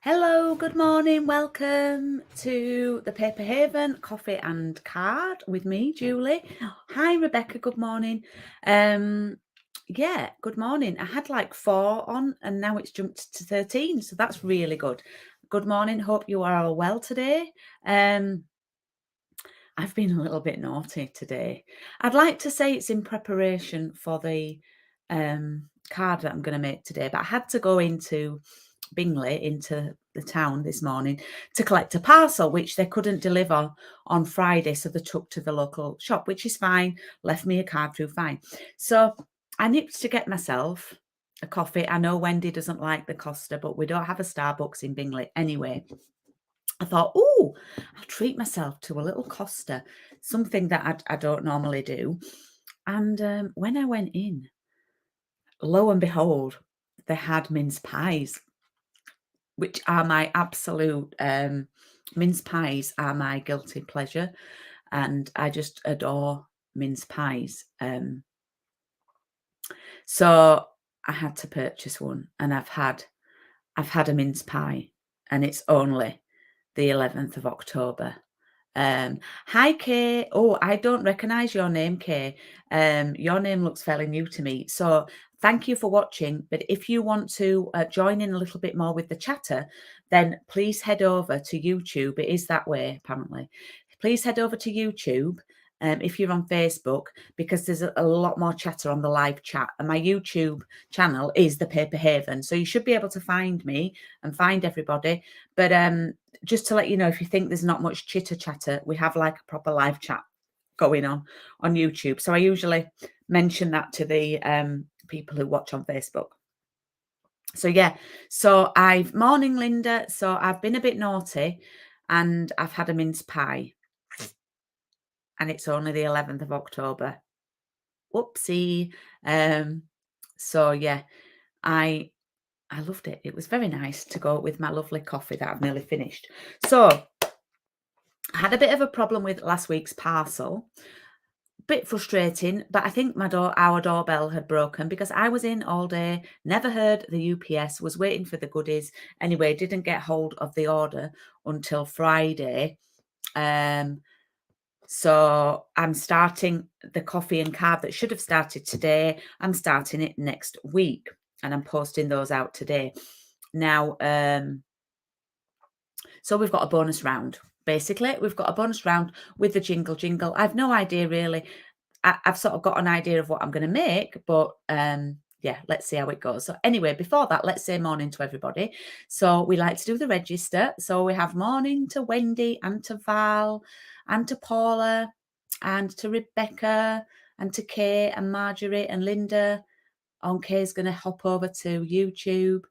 Hello, good morning. Welcome to the Paper Haven Coffee and Card with me, Julie. Hi, Rebecca. Good morning. Yeah, good morning. I had like 4 on and now it's jumped to 13, so that's really good. Good morning. Hope you are all well today. I've been a little bit naughty today. I'd like to say it's in preparation for the card that I'm going to make today, but I had to go into Bingley, into the town this morning to collect a parcel, which they couldn't deliver on Friday. So they took to the local shop, which is fine, left me a card through fine. So I nipped to get myself a coffee. I know Wendy doesn't like the Costa, but we don't have a Starbucks in Bingley anyway. I thought, oh, I'll treat myself to a little Costa, something that I don't normally do. And when I went in, lo and behold, they had mince pies, which are my absolute mince pies are my guilty pleasure, and I just adore mince pies. So I had to purchase one, and I've had a mince pie, and it's only the 11th of October. Hi, Kay. Oh, I don't recognize your name, Kay. Your name looks fairly new to me. So thank you for watching. But if you want to join in a little bit more with the chatter, then please head over to YouTube. It is that way, apparently. Please head over to YouTube. If you're on Facebook, because there's a lot more chatter on the live chat, and my YouTube channel is the Paper Haven, so you should be able to find me and find everybody. But just to let you know, if you think there's not much chitter chatter, we have like a proper live chat going on YouTube. So I usually mention that to the people who watch on Facebook. So yeah, so morning, Linda. So I've been a bit naughty and I've had a mince pie, and it's only the 11th of October. Whoopsie. So yeah, I loved it. It was very nice to go with my lovely coffee that I've nearly finished. So I had a bit of a problem with last week's parcel. Bit frustrating, but I think our doorbell had broken because I was in all day, never heard the UPS, was waiting for the goodies. Anyway, didn't get hold of the order until Friday. So I'm starting the coffee and card that should have started today. I'm starting it next week, and I'm posting those out today. Now, so we've got a bonus round. Basically, we've got a bonus round with the jingle. I've no idea really. I've sort of got an idea of what I'm going to make, but yeah, let's see how it goes. So anyway, before that, let's say morning to everybody. So we like to do the register. So we have morning to Wendy and to Val and to Paula and to Rebecca and to Kay and Marjorie and Linda. Kay's going to hop over to YouTube,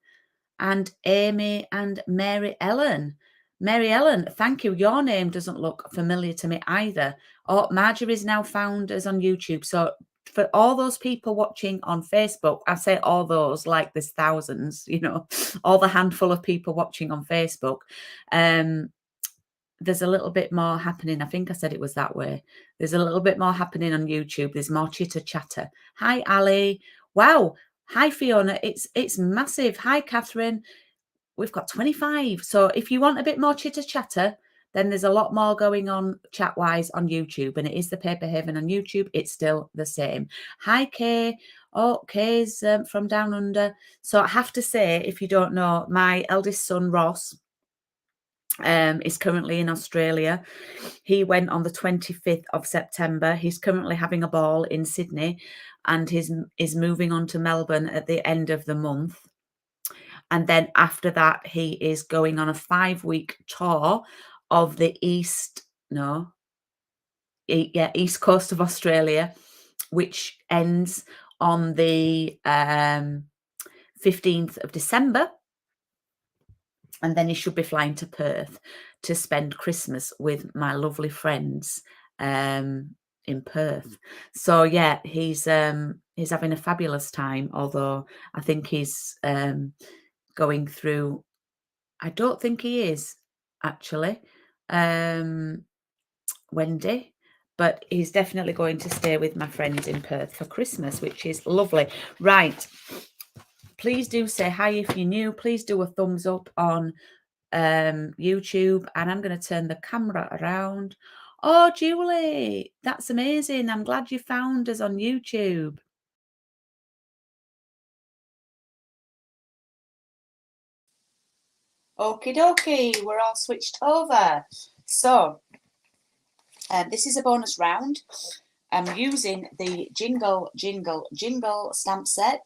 and Amy and Mary Ellen. Mary Ellen, thank you. Your name doesn't look familiar to me either. Oh, Marjorie's now found us on YouTube. So for all those people watching on Facebook, I say all those like there's thousands, all the handful of people watching on Facebook. There's a little bit more happening. I think I said it was that way. There's a little bit more happening on YouTube. There's more chitter chatter. Hi, Ali. Wow. Hi, Fiona. It's massive. Hi, Catherine. We've got 25. So if you want a bit more chitter chatter, then there's a lot more going on chat wise on YouTube, and it is the Paper Haven on YouTube. It's still the same. Hi, Kay. Oh, Kay's from down under. So I have to say, if you don't know, my eldest son, Ross, is currently in Australia. He went on the 25th of September. He's currently having a ball in Sydney, and is moving on to Melbourne at the end of the month. And then after that, he is going on a 5-week tour of the east coast of Australia, which ends on the 15th of December. And then he should be flying to Perth to spend Christmas with my lovely friends in Perth. So yeah, he's having a fabulous time, although I think he's going through, I don't think he is actually, Wendy, but he's definitely going to stay with my friends in Perth for Christmas, which is lovely. Right. Please do say hi if you're new. Please do a thumbs up on YouTube, and I'm going to turn the camera around. Oh, Julie, that's amazing. I'm glad you found us on YouTube. Okie dokie, we're all switched over. So, this is a bonus round. I'm using the Jingle, Jingle, Jingle stamp set.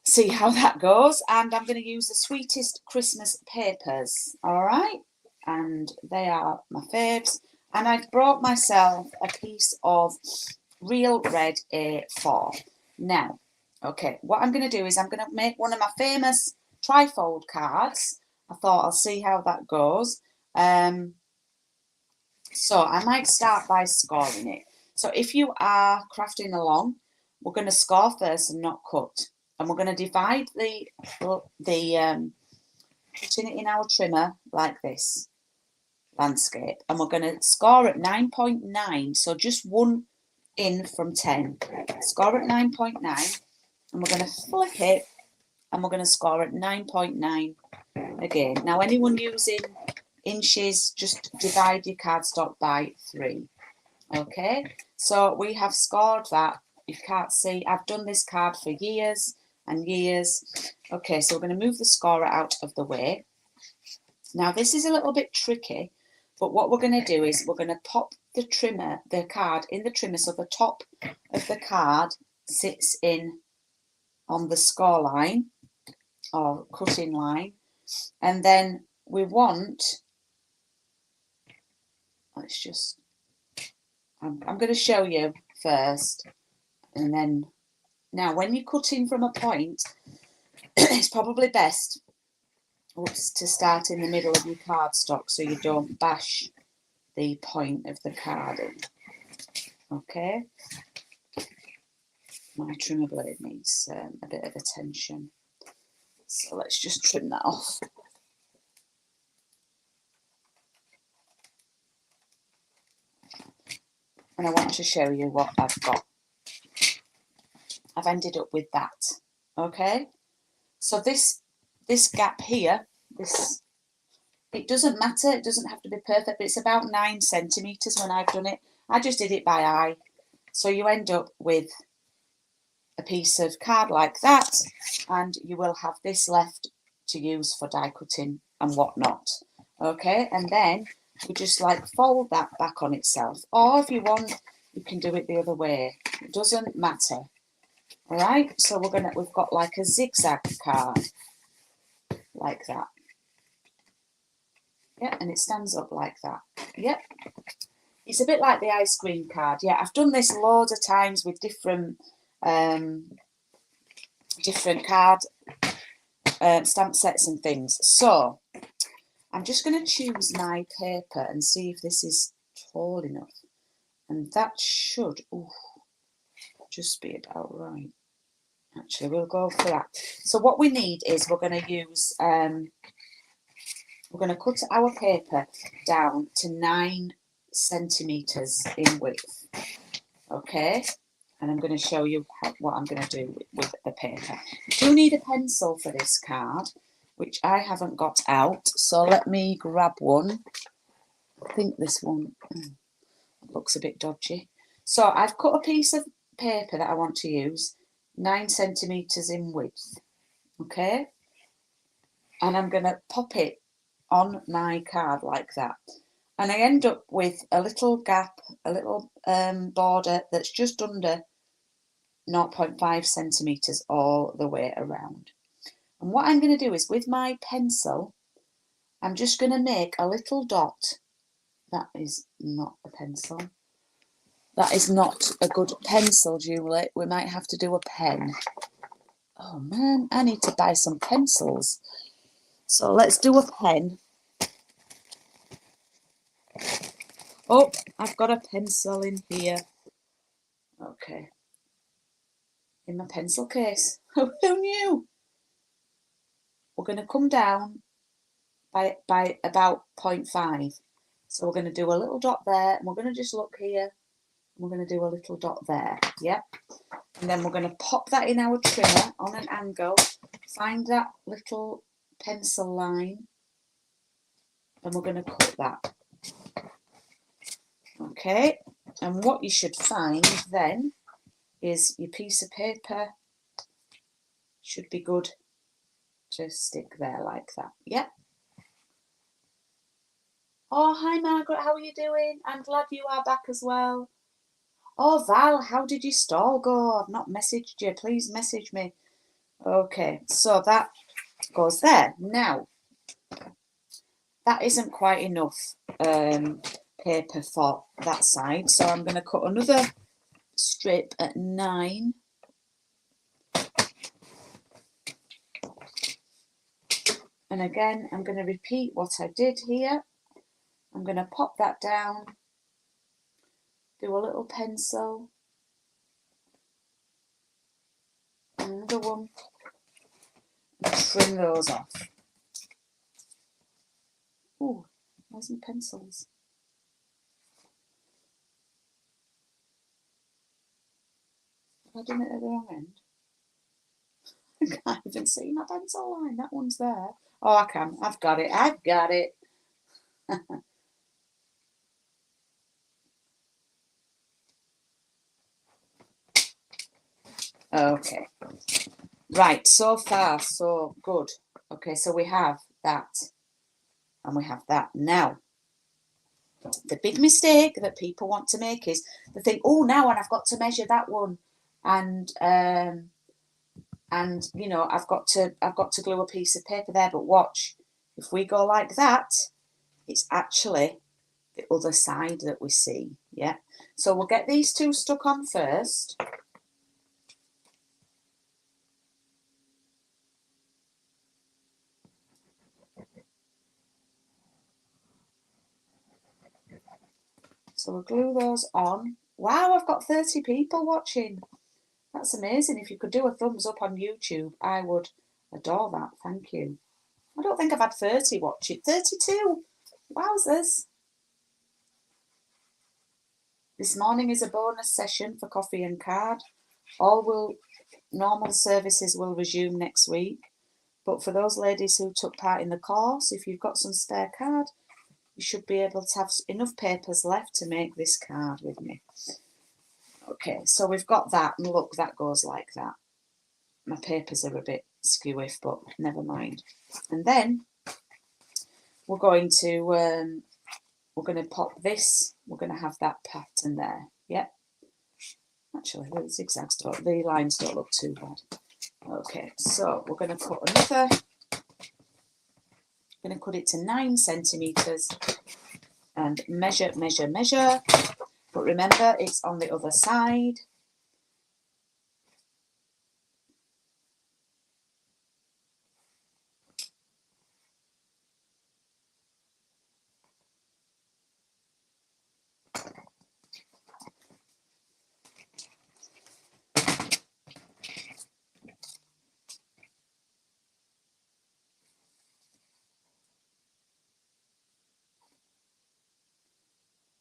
See how that goes. And I'm going to use the Sweetest Christmas papers. All right. And they are my faves. And I've brought myself a piece of real red A4. Now, okay, what I'm going to do is I'm going to make one of my famous trifold cards. I thought I'll see how that goes. So I might start by scoring it. So if you are crafting along, we're going to score first and not cut. And we're going to divide putting it in our trimmer like this, landscape. And we're going to score at 9.9. So just 1 in from 10. Score at 9.9. And we're going to flip it. And we're going to score at 9.9 again. Now, anyone using inches, just divide your cardstock by 3. Okay, so we have scored that. You can't see, I've done this card for years and years. Okay, so we're going to move the scorer out of the way. Now, this is a little bit tricky, but what we're going to do is we're going to pop the card in the trimmer, so the top of the card sits in on the score line or cutting line, and then we want, let's just, I'm going to show you first, and then, now when you're cutting from a point, it's probably best to start in the middle of your cardstock so you don't bash the point of the card in. Okay, my trimmer blade needs a bit of attention, so let's just trim that off. And I want to show you what I've got. I've ended up with that. Okay, so this gap here, it doesn't matter, it doesn't have to be perfect, but it's about 9 centimeters when I've done it. I just did it by eye. So you end up with a piece of card like that, and you will have this left to use for die cutting and whatnot. Okay, and then you just like fold that back on itself, or if you want, you can do it the other way. It doesn't matter. All right, so we've got like a zigzag card like that. Yeah, and it stands up like that. Yep. It's a bit like the ice cream card. Yeah, I've done this loads of times with different card stamp sets and things. So I'm just going to choose my paper and see if this is tall enough. And that should just be about right. Actually, we'll go for that. So what we need is we're going to use, we're going to cut our paper down to 9 centimeters in width. Okay, and I'm going to show you what I'm going to do with the paper. You do need a pencil for this card, which I haven't got out, so let me grab one. I think this one looks a bit dodgy. So I've cut a piece of paper that I want to use, 9 centimeters in width. Okay, and I'm going to pop it on my card like that. And I end up with a little gap, a little border that's just under 0.5 centimeters all the way around. And what I'm going to do is with my pencil, I'm just going to make a little dot. That is not a pencil. That is not a good pencil, Julie. We might have to do a pen. Oh man, I need to buy some pencils. So let's do a pen. Oh, I've got a pencil in here. Okay. In my pencil case. Who knew? We're going to come down by about 0.5. So we're going to do a little dot there, and we're going to just look here. We're going to do a little dot there. Yep. And then we're going to pop that in our trimmer on an angle. Find that little pencil line, and we're going to cut that. Okay, and what you should find then is your piece of paper should be good to stick there like that. Yep. Oh, hi Margaret, how are you doing? I'm glad you are back as well. Oh, Val, how did your stall go? I've not messaged you. Please message me. Okay, so that goes there. Now, that isn't quite enough paper for that side, so I'm going to cut another strip at 9. And again, I'm going to repeat what I did here. I'm going to pop that down, do a little pencil, another one, and trim those off. Oh, where's my pencils? Have I done it at the wrong end? I can't even see my pencil line. That one's there. Oh, I can. I've got it. I've got it. Okay. Right, so far, so good. Okay, so we have that and we have that. Now, the big mistake that people want to make is they think, oh, now and I've got to measure that one, and you know, I've got to glue a piece of paper there. But watch, if we go like that, it's actually the other side that we see. Yeah, so we'll get these two stuck on first. So we'll glue those on. Wow, I've got 30 people watching. That's amazing. If you could do a thumbs up on YouTube, I would adore that. Thank you. I don't think I've had 30 watch it. 32. Wowzers. This morning is a bonus session for coffee and card. Normal services will resume next week. But for those ladies who took part in the course, if you've got some spare card, you should be able to have enough papers left to make this card with me. Okay, so we've got that, and look, that goes like that. My papers are a bit skewiff, but never mind. And then we're going to pop this. We're going to have that pattern there. Yep. Actually, the zigzags the lines don't look too bad. Okay, so we're going to put another. I'm going to cut it to 9 centimeters and measure. But remember, it's on the other side.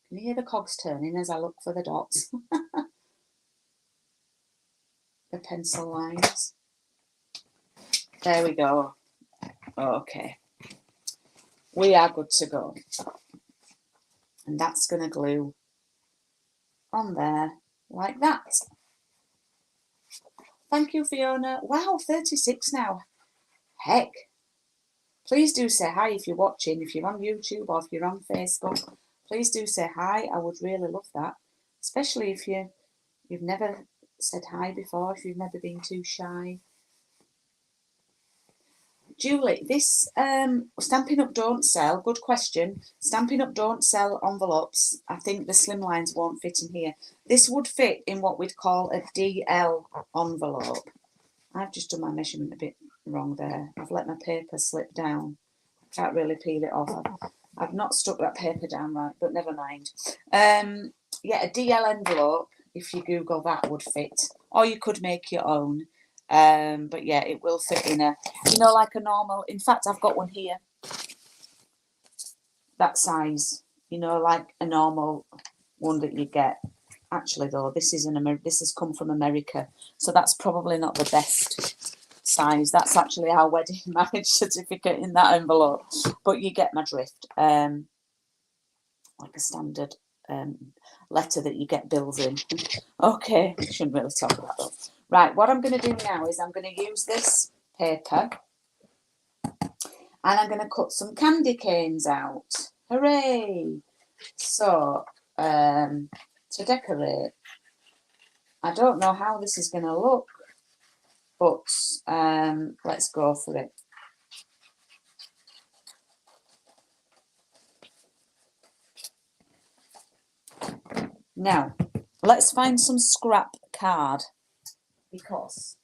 Can you hear the cogs turning as I look for the dots? The pencil lines. There we go. Okay. We are good to go. And that's going to glue on there like that. Thank you, Fiona. Wow, 36 now. Heck. Please do say hi if you're watching. If you're on YouTube or if you're on Facebook, please do say hi. I would really love that. Especially if you've never said hi before, if you've never been too shy. Julie, this Stampin' Up don't sell. Good question. Stampin' Up don't sell envelopes. I think the slimlines won't fit in here. This would fit in what we'd call a DL envelope. I've just done my measurement a bit wrong there. I've let my paper slip down. Can't really peel it off. I've not stuck that paper down right, but never mind. Yeah, a DL envelope, if you Google that, would fit. Or you could make your own. But yeah, it will fit in a, like a normal. In fact, I've got one here. That size, like a normal one that you get. Actually, though, this has come from America, so that's probably not the best size. That's actually our wedding marriage certificate in that envelope. But you get my drift. Like a standard letter that you get bills in. Okay, shouldn't really talk about that. Right, what I'm going to do now is I'm going to use this paper and I'm going to cut some candy canes out. Hooray! So, to decorate, I don't know how this is going to look, but let's go for it. Now, let's find some scrap card, because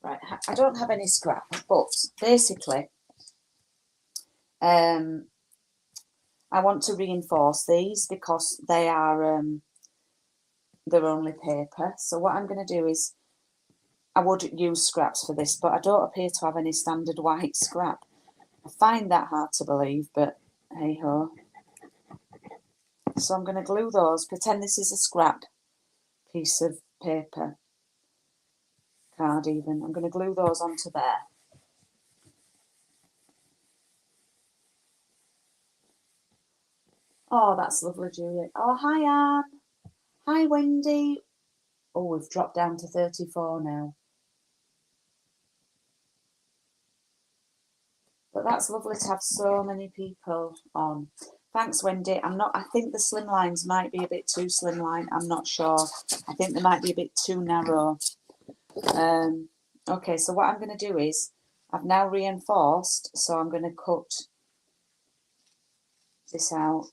right, I don't have any scrap, but basically, I want to reinforce these because they are they're only paper. So what I'm going to do is, I would use scraps for this, but I don't appear to have any standard white scrap. I find that hard to believe, but hey ho. So I'm going to glue those, pretend this is a scrap piece of paper, card even. I'm going to glue those onto there. Oh, that's lovely, Julie. Oh, hi, Anne. Hi, Wendy. Oh, we've dropped down to 34 now. But that's lovely to have so many people on. Thanks, Wendy. I think the slim lines might be a bit too slimline. I'm not sure. I think they might be a bit too narrow. Okay, so what I'm going to do is, I've now reinforced, so I'm going to cut this out.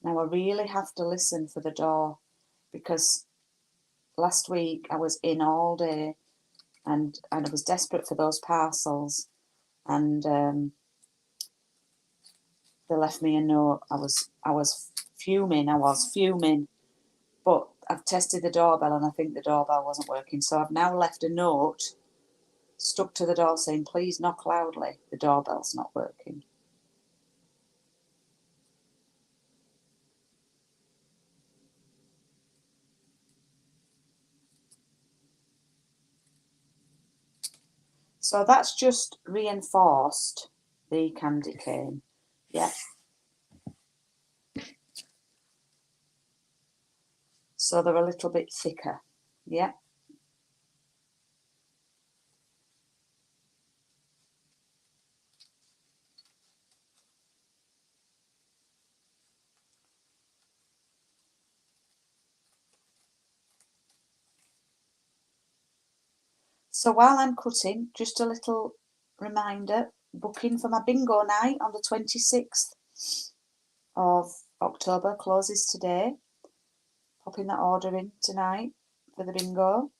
Now I really have to listen for the door, because last week I was in all day and I was desperate for those parcels, and they left me a note. I was fuming, but I've tested the doorbell and I think the doorbell wasn't working, so I've now left a note stuck to the door saying, please knock loudly, the doorbell's not working. So that's just reinforced the candy cane. Yeah. So they're a little bit thicker. Yeah. So while I'm cutting, just a little reminder, booking for my bingo night on the 26th of October closes today. Popping that order in tonight for the bingo.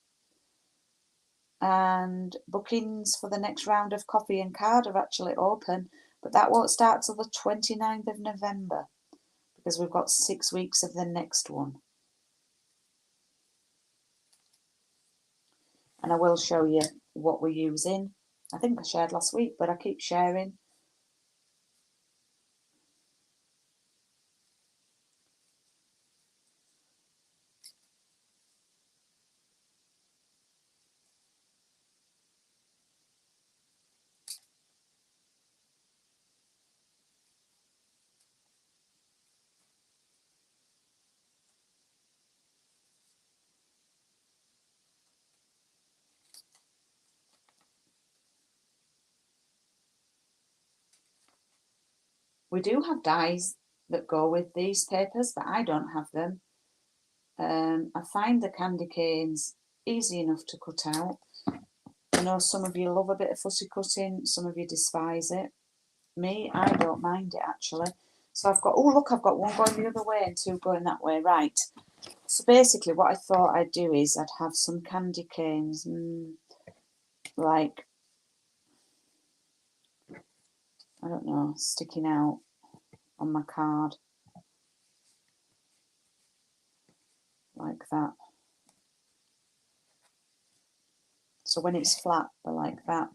And bookings for the next round of coffee and card are actually open, but that won't start till the 29th of November, because we've got 6 weeks of the next one. And I will show you what we're using. I think I shared last week, but I keep sharing. We do have dies that go with these papers, but I don't have them. I find the candy canes easy enough to cut out. I know some of you love a bit of fussy cutting, some of you despise it. Me, I don't mind it actually. So I've got, oh look, I've got one going the other way and two going that way. Right. So basically what I thought I'd do is I'd have some candy canes, like I don't know, sticking out on my card. Like that. So when it's flat, they're like that.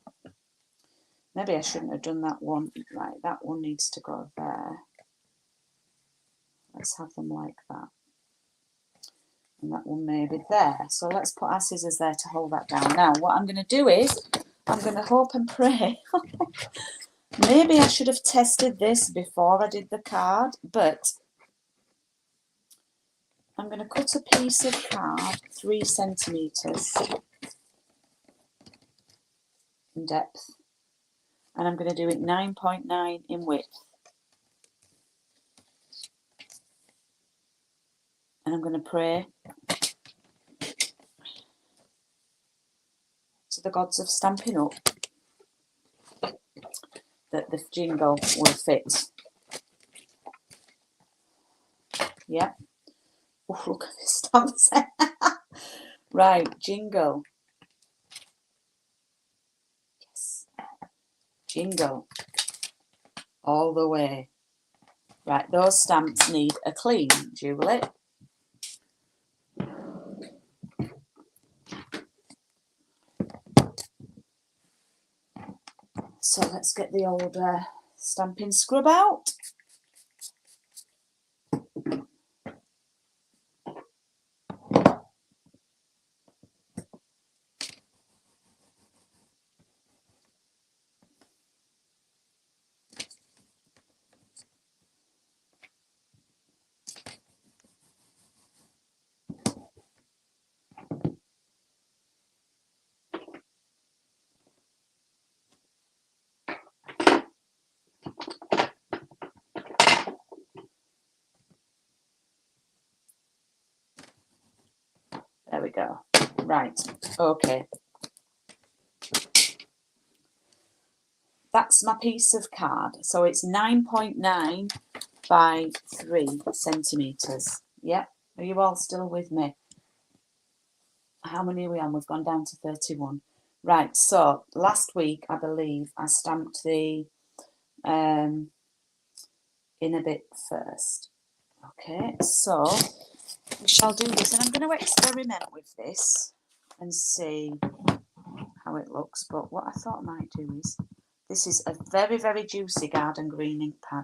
Maybe I shouldn't have done that one. Right, that one needs to go there. Let's have them like that. And that one maybe there. So let's put our scissors there to hold that down. Now, what I'm going to do is, I'm going to hope and pray. Maybe I should have tested this before I did the card, but I'm going to cut a piece of card 3 centimetres in depth. And I'm going to do it 9.9 in width. And I'm going to pray to the gods of Stampin' Up that the jingle will fit. Yeah. Oh, look at this stamps. Right, jingle. Yes. Jingle. All the way. Right, those stamps need a clean, Julie. So let's get the old stamping scrub out. There we go. Right, okay. That's my piece of card. So it's 9.9 by 3 centimetres. Yep. Are you all still with me? How many are we on? We've gone down to 31. Right, so last week, I believe, I stamped the inner bit first. Okay, so we shall do this. And I'm going to experiment with this and see how it looks. But what I thought I might do is, this is a very, very juicy garden green ink pad.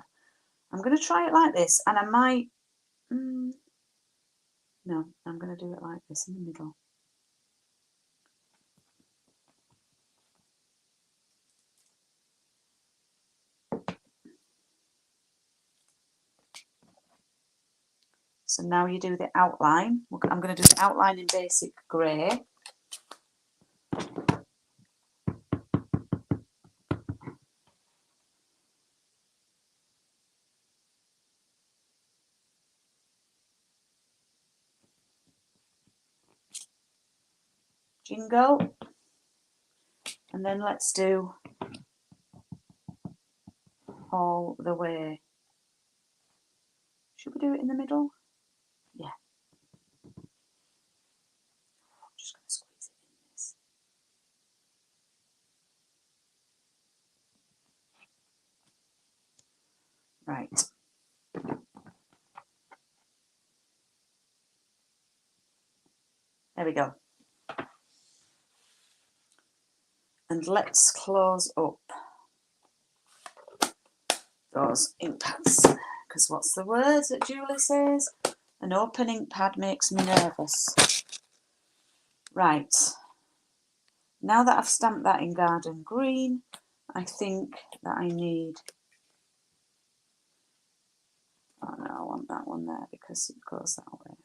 I'm going to try it like this, and I might... no, I'm going to do it like this in the middle. So now you do the outline. I'm going to do the outline in basic grey. Jingle. And then let's do all the way. Should we do it in the middle? Yeah. I'm just going to squeeze it in this. Right. There we go. And let's close up those ink pads. Because what's the word that Julie says? An open ink pad makes me nervous. Right. Now that I've stamped that in garden green, I think that I need... oh no, I want that one there because it goes that way.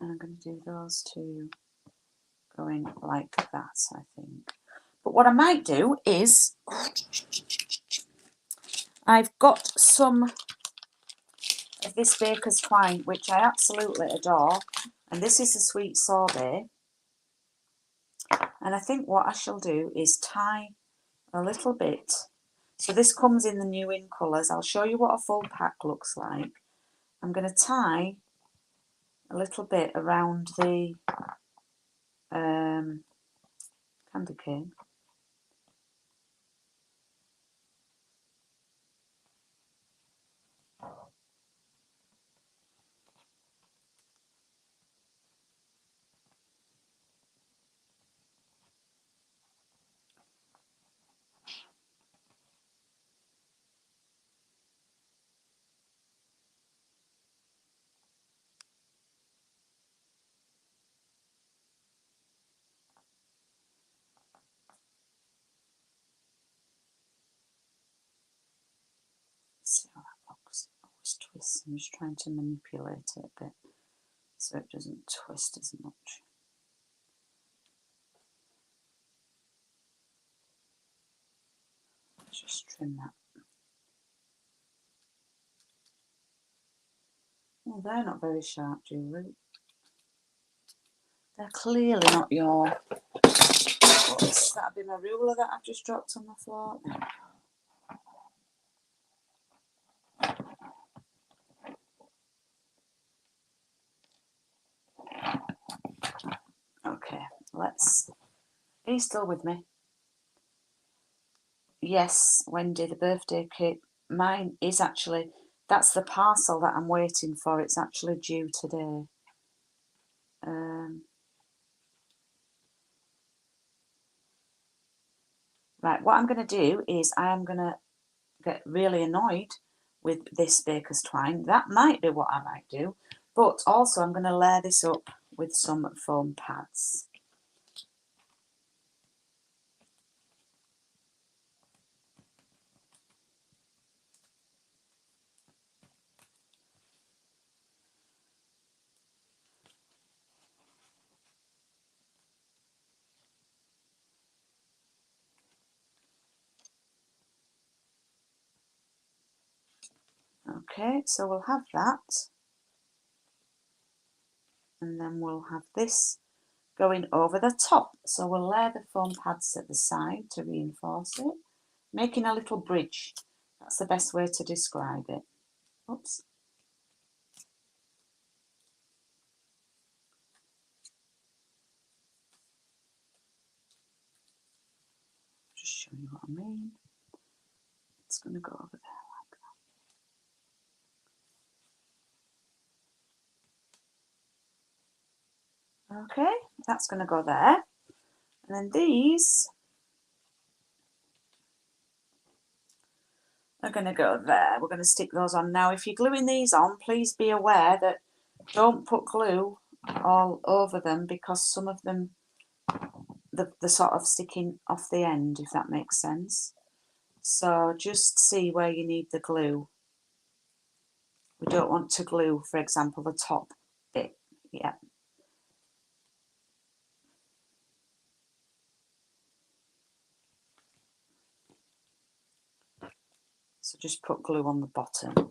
And I'm going to do those two going like that, I think. But what I might do is, I've got some of this baker's twine, which I absolutely adore. And this is a sweet sorbet. And I think what I shall do is tie a little bit. So this comes in the new in colours. I'll show you what a full pack looks like. I'm going to tie a little bit around the candy cane. See how that looks. Always twists. I'm just trying to manipulate it a bit so it doesn't twist as much. Let's just trim that. Oh, they're not very sharp, Julie. They're clearly not your... That'd be my ruler that I've just dropped on the floor. Okay, let's... Are you still with me? Yes, Wendy, the birthday cake. Mine is actually... That's the parcel that I'm waiting for. It's actually due today. Right, what I'm going to do is I am going to get really annoyed with this baker's twine. That might be what I might do. But also I'm going to layer this up with some foam pads. Okay, so we'll have that. And then we'll have this going over the top. So we'll layer the foam pads at the side to reinforce it, making a little bridge. That's the best way to describe it. Oops. Just show you what I mean. It's going to go over there like that. Okay, that's going to go there. And then these are going to go there. We're going to stick those on. Now, if you're gluing these on, please be aware that don't put glue all over them, because some of them, the sort of sticking off the end, if that makes sense. So just see where you need the glue. We don't want to glue, for example, the top bit. Yeah. So just put glue on the bottom, like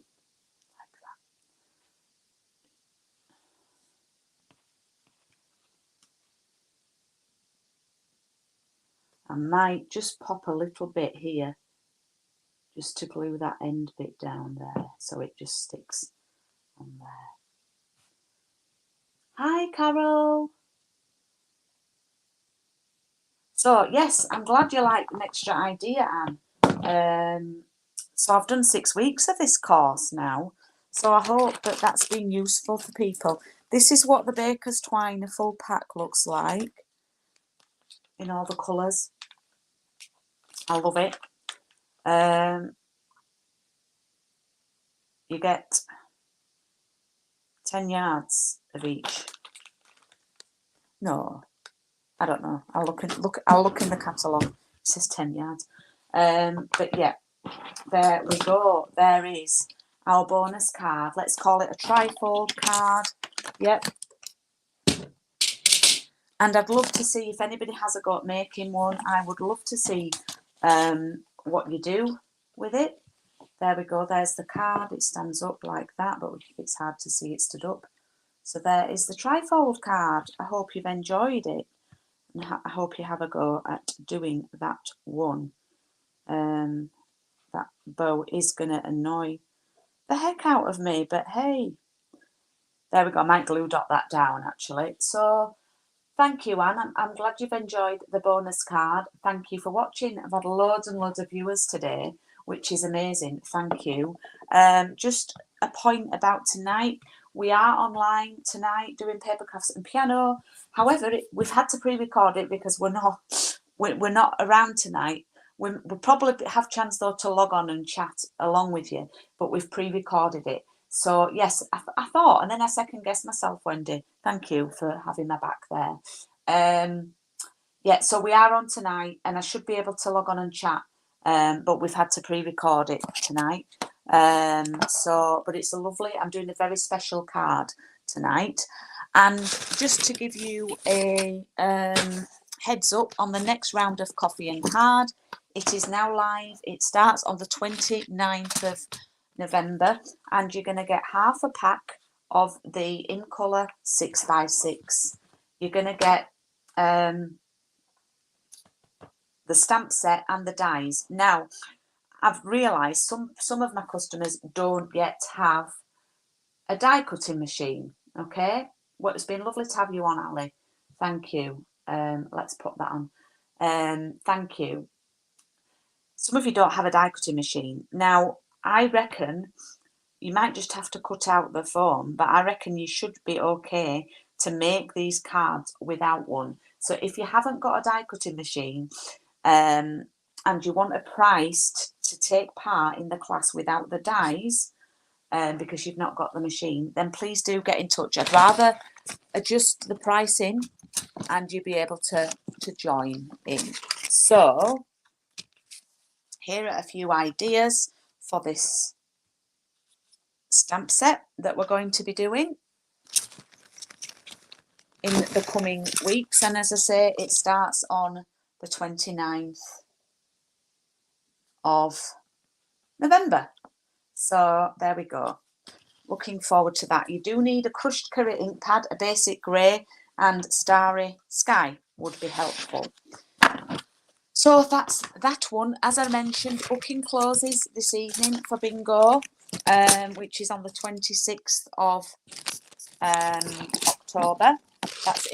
that. I might just pop a little bit here, just to glue that end bit down there, so it just sticks on there. Hi, Carol. So, yes, I'm glad you like an extra idea, Anne. So I've done 6 weeks of this course now, so I hope that that's been useful for people. This is what the Baker's Twine, a full pack, looks like in all the colours. I love it. You get 10 yards of each. No, I don't know. I'll look in the catalogue. It says 10 yards. But yeah, there we go. There is our bonus card. Let's call it a trifold card. Yep. And I'd love to see if anybody has a go at making one. I would love to see what you do with it. There we go. There's the card. It stands up like that, but it's hard to see it stood up. So there is the trifold card. I hope you've enjoyed it. And I hope you have a go at doing that one. That bow is going to annoy the heck out of me, but hey. There we go. I might glue dot that down, actually. So Thank you, Anne. I'm glad you've enjoyed the bonus card. Thank you for watching. I've had loads and loads of viewers today, which is amazing. Thank you. Just a point about tonight. We are online tonight doing paper crafts and piano. However, we've had to pre-record it because we're not around tonight. We'll probably have chance though to log on and chat along with you, but we've pre-recorded it. So yes, I thought, and then I second guessed myself, Wendy. Thank you for having my back there. Yeah, so we are on tonight, and I should be able to log on and chat, but we've had to pre-record it tonight. But it's a lovely. I'm doing a very special card tonight, and just to give you a heads up on the next round of coffee and card, it is now live. It starts on the 29th of November, and you're going to get half a pack of the In Colour 6x6. You're going to get the stamp set and the dies. Now, I've realised some of my customers don't yet have a die cutting machine. Okay, well, it's been lovely to have you on, Ali. Thank you. Let's put that on. Thank you. Some of you don't have a die cutting machine. Now, I reckon you might just have to cut out the foam, but I reckon you should be okay to make these cards without one. So if you haven't got a die cutting machine and you want a price to take part in the class without the dies, because you've not got the machine, then please do get in touch. I'd rather adjust the pricing and you'll be able to join in. So here are a few ideas for this stamp set that we're going to be doing in the coming weeks. And as I say, it starts on the 29th of November. So there we go. Looking forward to that. You do need a crushed Curry ink pad, a basic grey, and Starry Sky would be helpful. So that's that one. As I mentioned, booking closes this evening for bingo, which is on the 26th of October. That's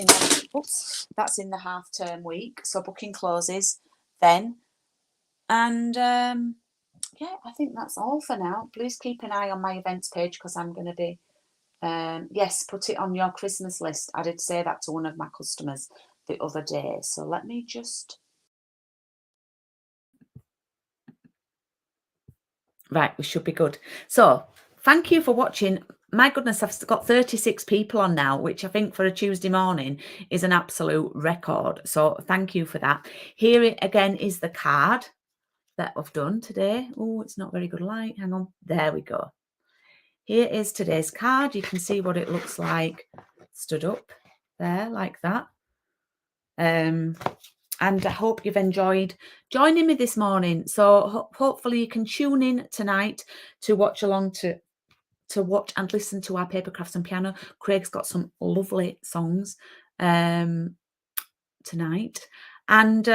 in the half-term week. So booking closes then. And yeah, I think that's all for now. Please keep an eye on my events page because I'm going to be, yes, put it on your Christmas list. I did say that to one of my customers the other day. So let me just... Right, we should be good. So thank you for watching. My goodness, I've got 36 people on now, which I think for a Tuesday morning is an absolute record. So thank you for that. Here it again is the card that I've done today. Oh, it's not very good light. Hang on. There we go. Here is today's card. You can see what it looks like stood up there like that. And I hope you've enjoyed joining me this morning. So hopefully you can tune in tonight to watch along to watch and listen to our paper crafts and piano. Craig's got some lovely songs tonight. And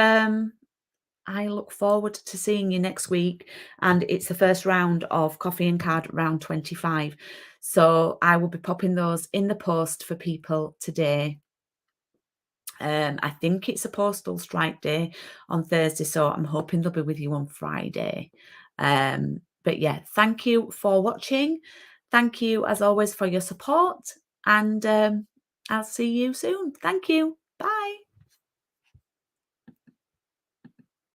I look forward to seeing you next week. And it's the first round of Coffee and Card round 25. So I will be popping those in the post for people today. I think it's a postal strike day on Thursday, so I'm hoping they'll be with you on Friday. But yeah, thank you for watching. Thank you, as always, for your support, and I'll see you soon. Thank you. Bye.